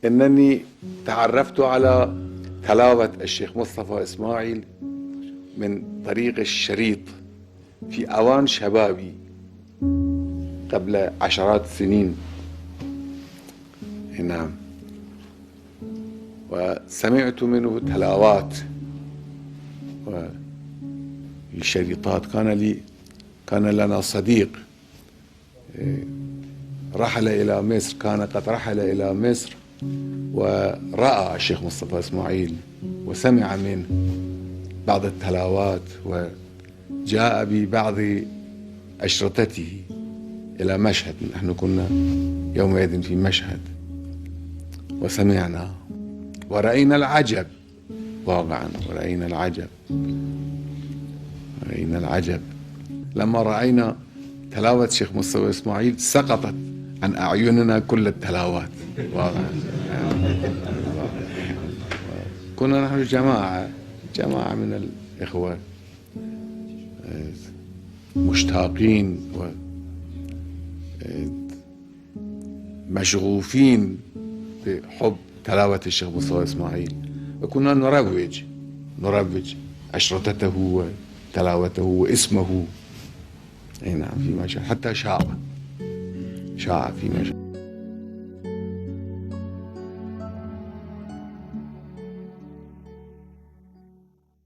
أنني تعرفت على تلاوة الشيخ مصطفى إسماعيل من طريق الشريط في أوان شبابي قبل عشرات السنين. نعم، وسمعت منه تلاوات وشريطات. كان لنا صديق رحل إلى مصر، كان قد رحل إلى مصر ورأى الشيخ مصطفى إسماعيل وسمع منه بعض التلاوات، وجاء ببعض أشرطته إلى مشهد. نحن كنا يومئذ في مشهد وسمعنا ورأينا العجب واقعا، ورأينا العجب لما رأينا تلاوة الشيخ مصطفى إسماعيل. سقطت عن أعيننا كل التلاوات واقعا. كنا نحن جماعة من الإخوة مشتاقين ومشغوفين بحب تلاوة الشيخ مصطفى إسماعيل، وكنا نروج أشرطته وتلاوته واسمه. أي نعم، في مشهد حتى شاع في مشهد.